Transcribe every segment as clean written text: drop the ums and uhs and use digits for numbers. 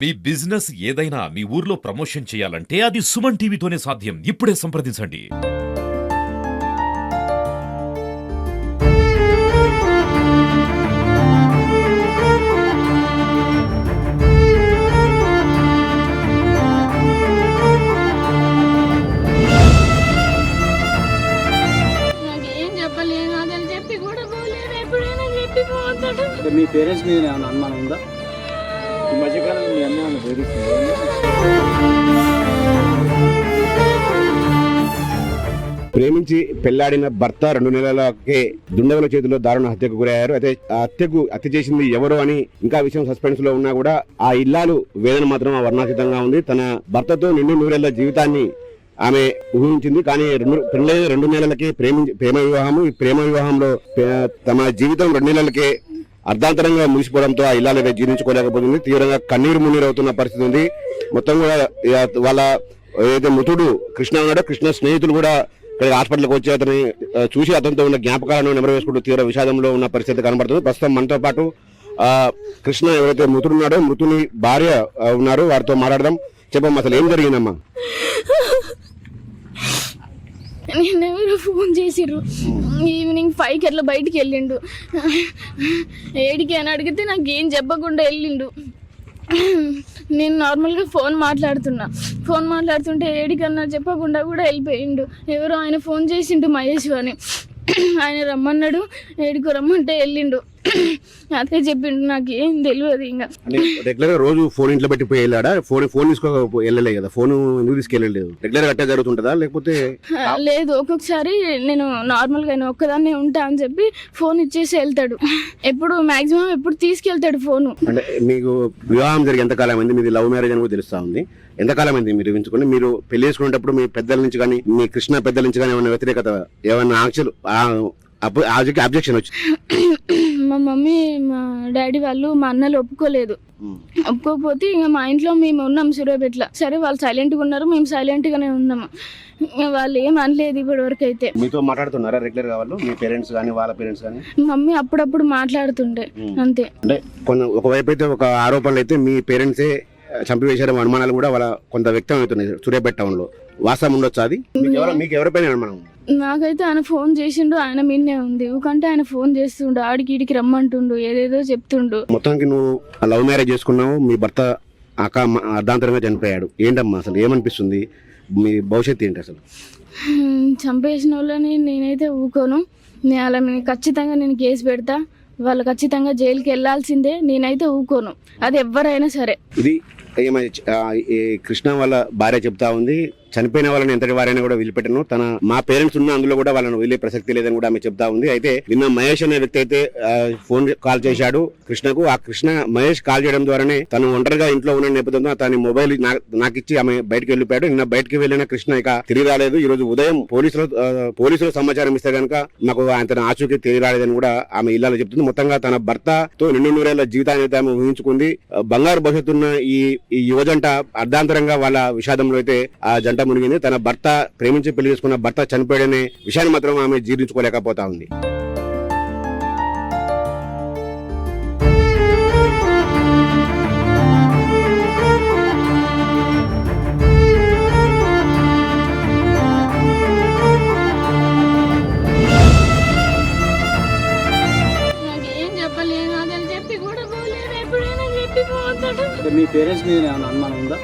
మీ business ఏదైనా మీ ఊర్లో promotion చేయాలంటే అది సుమన్ టీవీతోనే సాధ్యం. ఇప్పుడే సంప్రదించండి. నాకేం చెప్పలేదు, అతను చెప్పి కూడా పోలేదు. ఎప్పుడైనా చెప్పి పోతాడు. మీ పేరెంట్స్ మీద ఏమైనా అనుమానం ఉందా? ఈ మధ్యకాలంలో మీ అన్న ఏమైనా బెదిరిస్తుందా? ప్రేమించి పెళ్లాడిన భర్త 2 నెలలకే దుండగుల చేతిలో దారుణ హత్యకు గురయ్యారు. అయితే ఆ హత్య చేసింది ఎవరు అని ఇంకా విషయం సస్పెన్స్ లో ఉన్నా కూడా ఆ ఇల్లాలు వేదన మాత్రం వర్ణాతీతంగా ఉంది. తన భర్తతో నిండు నూరేళ్ల జీవితాన్ని ఆమె ఊహించింది. కానీ 2 నెలలకే ప్రేమ వివాహంలో తమ జీవితం 2 నెలలకే అర్ధాంతరంగా ముగిసిపోవడంతో ఆ ఇల్లాలు జీర్ణించుకోలేకపోతుంది. తీవ్రంగా కన్నీరు మున్నీరవుతున్న పరిస్థితి ఉంది. మొత్తం కూడా వాళ్ళ ఏదైతే మృతుడు కృష్ణ ఉన్నాడో కృష్ణ స్నేహితులు కూడా ఇక్కడ హాస్పిటల్కి వచ్చి అతని చూసి అతనితో ఉన్న జ్ఞాపకాలను నెమరవేసుకుంటూ తీవ్ర విషాదంలో ఉన్న పరిస్థితి కనబడుతుంది. ప్రస్తుతం మనతో పాటు కృష్ణ ఎవరైతే మృతుడు ఉన్నాడో మృతుని భార్య ఉన్నారు, వారితో మాట్లాడదాం. చెప్పమ్మా, అసలు ఏం జరిగిందమ్మా? నేనెవరో ఫోన్ చేసిర్రు. ఈవినింగ్ 5కి అట్లా బయటికి వెళ్ళిండు. 7కి అని అడిగితే నాకేం చెప్పకుండా వెళ్ళిండు. నేను నార్మల్గా ఫోన్ మాట్లాడుతుంటే 7కి అన్నా చెప్పకుండా కూడా వెళ్ళిపోయిండు. ఎవరో ఆయన ఫోన్ చేసిండు, మహేష్ అని. ఆయన రమ్మన్నాడు, 7కి రమ్మంటే వెళ్ళిండు. అదే చెప్పిండు, నాకు ఏం తెలియదు. ఇంకా రెగ్యులర్ గా రోజు ఫోన్ ఇంట్లో పెట్టి పోయి వెళ్ళాడా? ఫోన్ తీసుకో వెళ్ళలే కదా, ఫోన్ ఎందుకు తీసుకెళ్ళలేదు? రెగ్యులర్ అట్టే జరుగుతుంటదా లేకపోతే? లేదు, ఒక్కొక్కసారి నేను నార్మల్గా ఆయన ఒక్కదాన్నే ఉంటా అని చెప్పి ఫోన్ ఇచ్చేసి వెళ్తాడు. మాక్సిమం ఎప్పుడు తీసుకెళ్తాడు ఫోను. అంటే మీకు వివాహం జరిగి ఎంతకాలం అయింది? మీది లవ్ మ్యారేజ్ అని కూడా తెలుస్తా ఉంది. ఎంతకాలం అయింది మీరు ఊహించుకోండి? మీరు పెళ్లి చేసుకునేటప్పుడు మీ పెద్దల నుంచి కానీ మీ కృష్ణ పెద్దల నుంచి కానీ ఏమైనా వ్యతిరేకత, ఏమైనా అబ్జెక్షన్ వచ్చింది? మా మమ్మీ, మా డాడీ వాళ్ళు, మా అన్నలు ఒప్పుకోలేదు. ఒప్పుకోకపోతే ఇంకా మా ఇంట్లో మేము ఉన్నాం సూర్యాపేటలో. సరే, వాళ్ళు సైలెంట్గా ఉన్నారు, మేము సైలెంట్గానే ఉన్నాము. వాళ్ళు ఏం అనలేదు ఇప్పటి వరకు అయితే. మీతో మాట్లాడుతున్నారా రెగ్యులర్ గా వాళ్ళు, మీ పేరెంట్స్ కానీ వాళ్ళ పేరెంట్స్ కానీ? మమ్మీ అప్పుడప్పుడు మాట్లాడుతుండే, అంతే. అంటే ఒకవైపు అయితే ఒక ఆరోపణలు అయితే మీ పేరెంట్సే చంపివేశారు అనుమానాలు కూడా వాళ్ళ కొంత వ్యక్తం అవుతున్నాయి సూర్యాపేట టౌన్ లో. వాస్తవం ఉండొచ్చు అది? మీకు ఎవరిపైన అనుమానం? నాకైతే ఆయన ఫోన్ చేసిండు, ఆయన మీదనే ఉంది. ఊకంటే ఆయన ఫోన్ చేస్తుండు, ఆడికి ఈడికి రమ్మంటుండు, ఏదేదో చెప్తుండు. మొత్తానికి నువ్వు లవ్ మ్యారేజ్ చేసుకున్నావు, మీ భర్త అర్ధాంతరంగా చనిపోయాడు. ఏంటమ్మా అసలు ఏమనిపిస్తుంది? మీ భవిష్యత్తు ఏంటి అసలు? చంపేసిన వాళ్ళని నేనైతే ఊకోను. అలా ఖచ్చితంగా నేను కేసు పెడతా. వాళ్ళు ఖచ్చితంగా జైలుకి వెళ్లాల్సిందే. నేనైతే ఊకోను, అది ఎవరైనా సరే. ఇది కృష్ణ వాళ్ళ భార్య చెప్తా ఉంది, చనిపోయిన వాళ్ళని ఎంతటి వారైనా కూడా వదిలిపెట్టను, మా పేరెంట్స్ ఉన్న అందులో కూడా వాళ్ళని వదిలే ప్రసక్తి లేదని కూడా ఆమె చెప్తా ఉంది. అయితే నిన్న మహేష్ అనే వ్యక్తి అయితే ఫోన్ కాల్ చేశాడు కృష్ణకు. ఆ మహేష్ కాల్ చేయడం ద్వారానే తను ఒంటరిగా ఇంట్లో ఉన్న నేపథ్యంలో తన మొబైల్ నాకు ఇచ్చి ఆమె బయటకు వెళ్ళిపోయాడు. నిన్న బయటకి వెళ్ళిన కృష్ణ ఇక తిరిగి రాలేదు. ఈ రోజు ఉదయం పోలీసులు సమాచారం ఇస్తే కనుక నాకు ఆయన ఆచూకీ తిరిగి రాలేదని కూడా ఆమె ఇల్లాలో చెప్తుంది. మొత్తంగా తన భర్తతో 2 నూరేళ్ల జీవితాన్ని అయితే ఆమె ఊహించుకుంది. బంగారు భవిష్యత్తున్న ఈ యువజంట అర్ధాంతరంగా వాళ్ళ విషాదంలో అయితే ఆ జంట మునిగింది. తన భర్త ప్రేమించి పెళ్లి చేసుకున్న భర్త చనిపోయాడనే విషయాన్ని మాత్రం ఆమె జీర్ణించుకోలేకపోతా ఉంది. నాకేం చెప్పలేదు, అతను చెప్పి కూడా పోలేదు. ఎప్పుడైనా చెప్పి పోతాడు. మీ పేరెంట్స్ మీద ఏమైనా అనుమానం ఉందా?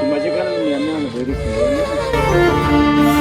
ఈ మధ్యకాలంలో మీ అన్న ఏమైనా బెదిరిస్తుందా?